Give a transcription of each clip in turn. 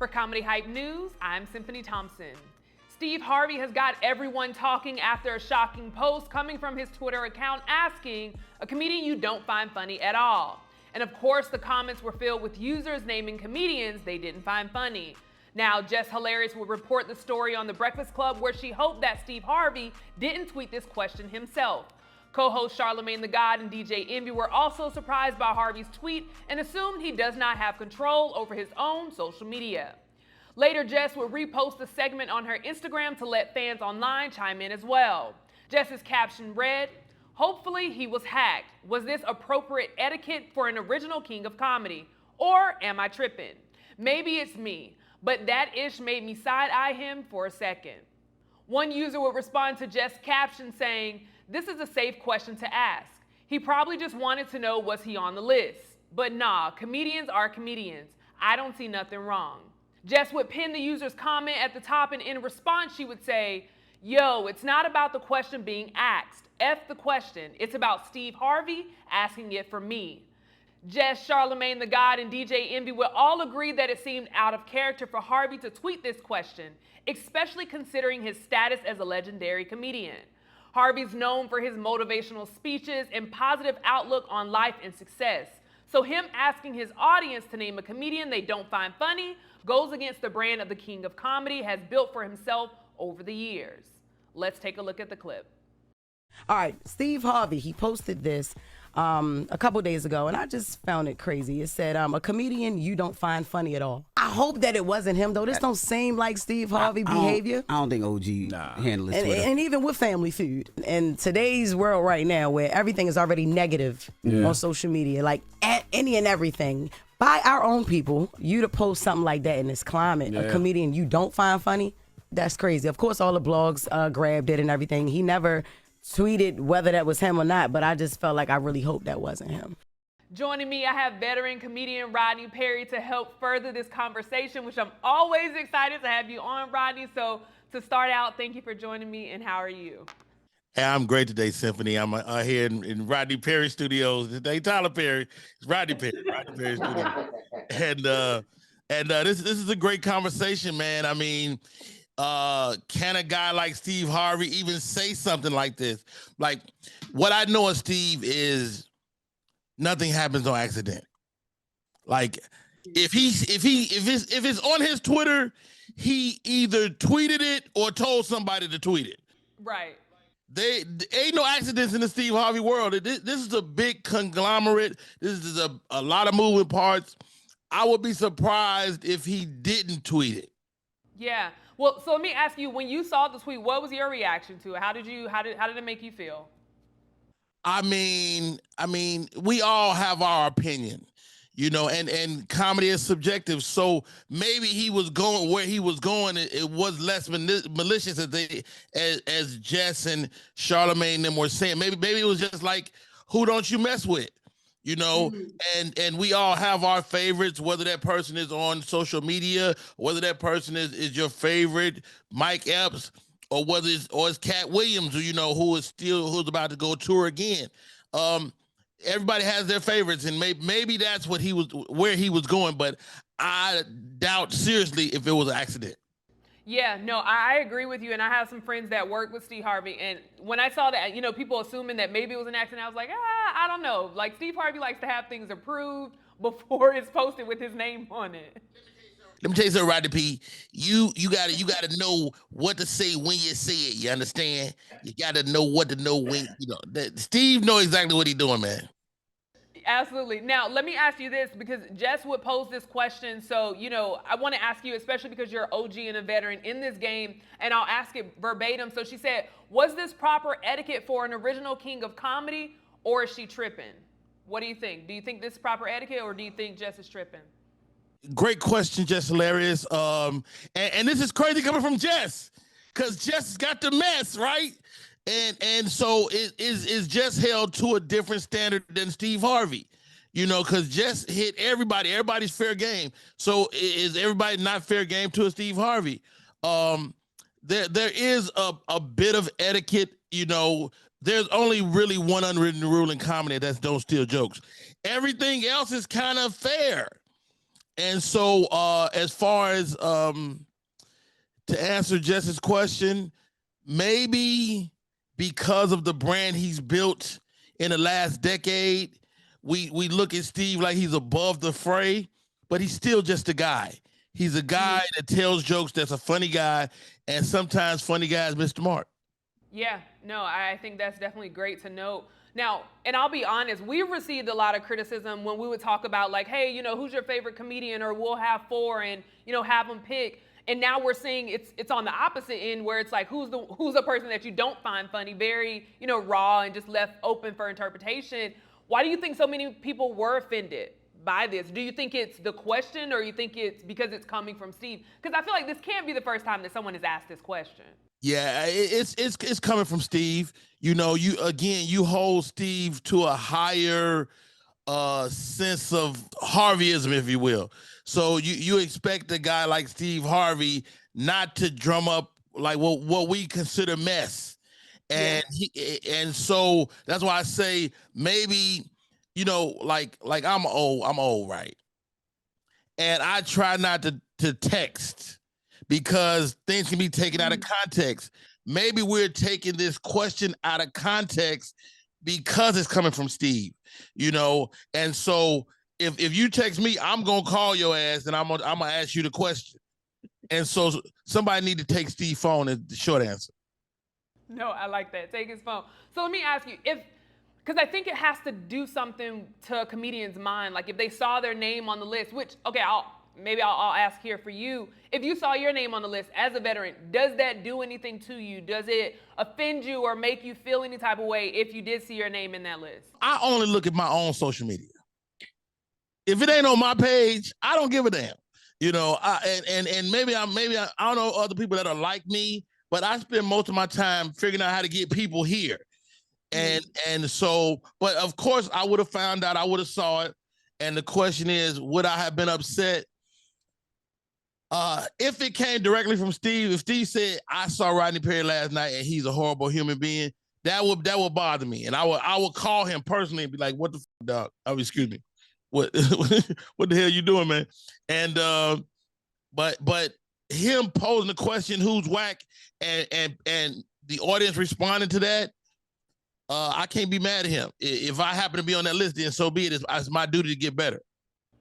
For Comedy Hype News, I'm Symphony Thompson. Steve Harvey has got everyone talking after a shocking post coming from his Twitter account asking a comedian you don't find funny at all. And of course, the comments were filled with users naming comedians they didn't find funny. Now, Jess Hilarious will report the story on The Breakfast Club where she hoped that Steve Harvey didn't tweet this question himself. Co-host Charlamagne the God and DJ Envy were also surprised by Harvey's tweet and assumed he does not have control over his own social media. Later, Jess would repost the segment on her Instagram to let fans online chime in as well. Jess's caption read, "Hopefully he was hacked. Was this appropriate etiquette for an original king of comedy? Or am I tripping? Maybe it's me, but that ish made me side-eye him for a second." One user would respond to Jess' caption saying, "This is a safe question to ask. He probably just wanted to know was he on the list. But nah, comedians are comedians. I don't see nothing wrong." Jess would pin the user's comment at the top and in response she would say, "Yo, it's not about the question being asked. F the question. It's about Steve Harvey asking it for me." Jess, Charlamagne the God, and DJ Envy would all agree that it seemed out of character for Harvey to tweet this question, especially considering his status as a legendary comedian. Harvey's known for his motivational speeches and positive outlook on life and success. So him asking his audience to name a comedian they don't find funny goes against the brand of the king of comedy has built for himself over the years. Let's take a look at the clip. All right, Steve Harvey, he posted this a couple days ago, and I just found it crazy. It said, a comedian you don't find funny at all. I hope that it wasn't him, though. This don't seem like Steve Harvey behavior. I don't think OG handled his Twitter. And even with Family Feud. In today's world right now, where everything is already negative on social media, like any and everything, by our own people, you to post something like that in this climate, a comedian you don't find funny, that's crazy. Of course, all the blogs grabbed it and everything. He never tweeted whether that was him or not, but I just felt like I really hope that wasn't him. Joining me, I have veteran comedian Rodney Perry to help further this conversation, which I'm always excited to have you on, Rodney. So to start out, thank you for joining me, and how are you? Hey, I'm great today, Symphony. I'm here in Rodney Perry Studios today. Tyler Perry, it's Rodney Perry, Rodney Perry Studios, and this is a great conversation, man. I mean, can a guy like Steve Harvey even say something like this? Like, what I know of Steve is nothing happens on accident. Like, if it's on his Twitter, he either tweeted it or told somebody to tweet it. Right. There ain't no accidents in the Steve Harvey world. This is a big conglomerate. This is a lot of moving parts. I would be surprised if he didn't tweet it. Yeah. Well, so let me ask you, when you saw the tweet, what was your reaction to it? How did it make you feel? I mean, we all have our opinion, you know, and comedy is subjective. So maybe he was going where he was going. It was less malicious as Jess and Charlamagne and them were saying. Maybe it was just like, who don't you mess with? You know, and we all have our favorites, whether that person is on social media, whether that person is your favorite Mike Epps, or whether it's Cat Williams, who's about to go tour again. Everybody has their favorites, and maybe that's where he was going, but I doubt seriously if it was an accident. Yeah, no, I agree with you, and I have some friends that work with Steve Harvey, and when I saw that, people assuming that maybe it was an accident, I was like, I don't know. Like, Steve Harvey likes to have things approved before it's posted with his name on it. Let me tell you something, Rodney P. You gotta know what to say when you say it. You understand? You gotta know what to know when. Steve know exactly what he's doing, man. Absolutely. Now, let me ask you this, because Jess would pose this question. So, I want to ask you, especially because you're OG and a veteran in this game, and I'll ask it verbatim. So she said, was this proper etiquette for an original king of comedy, or is she tripping? What do you think? Do you think this is proper etiquette, or do you think Jess is tripping? Great question, Jess Hilarious. And this is crazy coming from Jess, because Jess got the mess, right? And so is Jess held to a different standard than Steve Harvey, because Jess hit everybody. Everybody's fair game. So is everybody not fair game to a Steve Harvey? There is a bit of etiquette. There's only really one unwritten rule in comedy, that's don't steal jokes. Everything else is kind of fair. And so as far as to answer Jess's question, maybe because of the brand he's built in the last decade, we look at Steve like he's above the fray, but he's still just a guy. He's a guy that tells jokes, that's a funny guy, and sometimes funny guys miss the mark. Yeah, no, I think that's definitely great to note. Now, and I'll be honest, we've received a lot of criticism when we would talk about like, hey, you know, who's your favorite comedian, or we'll have 4 and, you know, have them pick. And now we're seeing it's on the opposite end where it's like, who's the person that you don't find funny, very, you know, raw and just left open for interpretation. Why do you think so many people were offended by this? Do you think it's the question, or you think it's because it's coming from Steve? Because I feel like this can't be the first time that someone has asked this question. Yeah, it's coming from Steve. You know, you hold Steve to a higher sense of Harveyism, if you will. So you expect a guy like Steve Harvey not to drum up like what we consider mess. And and so that's why I say maybe, you know, like I'm old, right? And I try not to text because things can be taken out of context. Maybe we're taking this question out of context because it's coming from Steve, you know? And so if you text me, I'm gonna call your ass and I'm gonna ask you the question. And so somebody need to take Steve's phone is the short answer. No, I like that. Take his phone. So let me ask you, because I think it has to do something to a comedian's mind. Like if they saw their name on the list, which, okay, I'll ask here for you. If you saw your name on the list as a veteran, does that do anything to you? Does it offend you or make you feel any type of way if you did see your name in that list? I only look at my own social media. If it ain't on my page, I don't give a damn. You know, and maybe I don't know other people that are like me, but I spend most of my time figuring out how to get people here. And so, but of course I would have found out, I would have saw it. And the question is, would I have been upset? If it came directly from Steve, if Steve said, I saw Rodney Perry last night and he's a horrible human being, that would bother me. And I would call him personally and be like, what the fuck, dog? Oh, excuse me. What what the hell you doing, man? And but him posing the question, who's whack, and the audience responding to that, I can't be mad at him. If I happen to be on that list, then so be it. It's my duty to get better.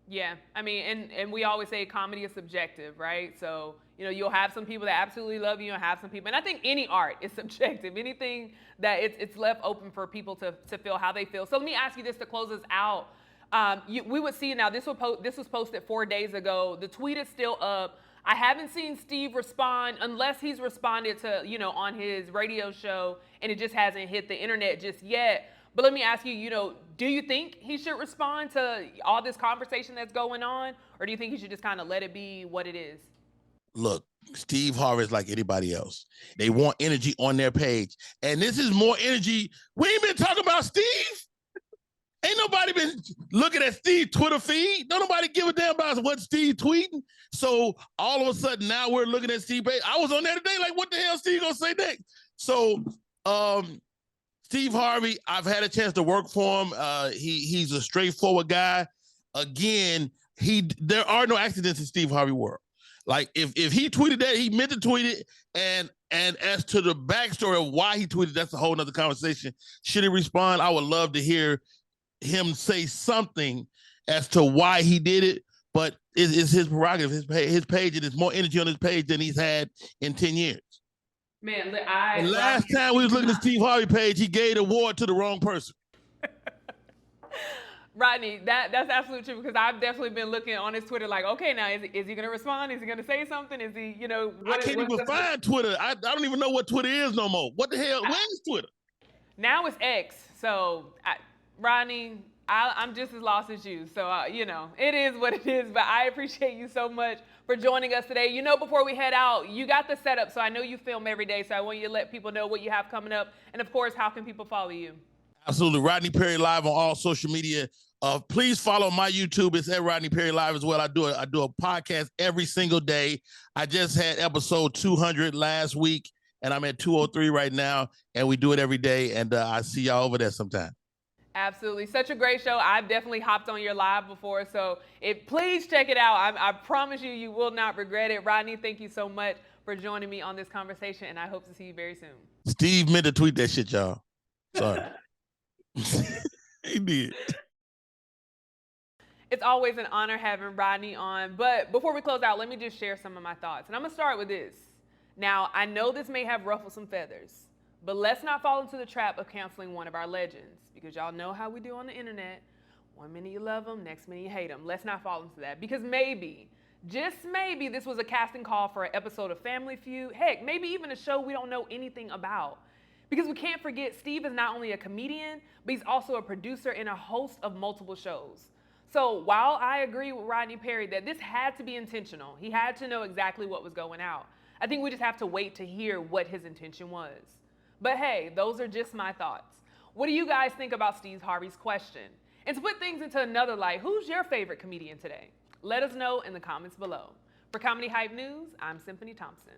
Yeah, I mean, and we always say comedy is subjective, right? So, you know, you'll have some people that absolutely love you and have some people, and I think any art is subjective. Anything that it's left open for people to feel how they feel. So let me ask you this to close us out. We would see now, this was posted 4 days ago. The tweet is still up. I haven't seen Steve respond unless he's responded to, you know, on his radio show and it just hasn't hit the internet just yet. But let me ask you, you know, do you think he should respond to all this conversation that's going on? Or do you think he should just kind of let it be what it is? Look, Steve Harvey is like anybody else. They want energy on their page. And this is more energy. We ain't been talking about Steve. Ain't nobody been looking at Steve's Twitter feed. Don't nobody give a damn about what Steve tweeting. So all of a sudden now we're looking at Steve page. I was on there today like, what the hell Steve gonna say next? So Steve Harvey, I've had a chance to work for him. He's a straightforward guy. Again, there are no accidents in Steve Harvey world. Like if he tweeted that, he meant to tweet it. And as to the backstory of why he tweeted, that's a whole nother conversation. Should he respond? I would love to hear him say something as to why he did it, but it's his prerogative, his page, and there's more energy on his page than he's had in 10 years. Man, last time we was looking at Steve Harvey page, he gave the award to the wrong person. Rodney, that's absolutely true, because I've definitely been looking on his Twitter like, okay, now is he going to respond? Is he going to say something? Is he, you know? I can't even find Twitter. I don't even know what Twitter is no more. What the hell? Where's Twitter? Now it's X. So, Rodney, I'm just as lost as you. So, you know, it is what it is. But I appreciate you so much for joining us today. You know, before we head out, you got the setup. So I know you film every day. So I want you to let people know what you have coming up. And, of course, how can people follow you? Absolutely. Rodney Perry Live on all social media. Please follow my YouTube. It's at Rodney Perry Live as well. I do a podcast every single day. I just had episode 200 last week, and I'm at 203 right now. And we do it every day. And I see y'all over there sometime. Absolutely. Such a great show. I've definitely hopped on your live before, so please check it out. I promise you, you will not regret it. Rodney, thank you so much for joining me on this conversation, and I hope to see you very soon. Steve meant to tweet that shit, y'all. Sorry. He did. It's always an honor having Rodney on, but before we close out, let me just share some of my thoughts. And I'm gonna start with this. Now, I know this may have ruffled some feathers, but let's not fall into the trap of canceling one of our legends, because y'all know how we do on the internet. One minute you love them, next minute you hate them. Let's not fall into that, because maybe, just maybe, this was a casting call for an episode of Family Feud. Heck, maybe even a show we don't know anything about. Because we can't forget, Steve is not only a comedian, but he's also a producer and a host of multiple shows. So while I agree with Rodney Perry that this had to be intentional, he had to know exactly what was going out, I think we just have to wait to hear what his intention was. But hey, those are just my thoughts. What do you guys think about Steve Harvey's question? And to put things into another light, who's your favorite comedian today? Let us know in the comments below. For Comedy Hype News, I'm Symphony Thompson.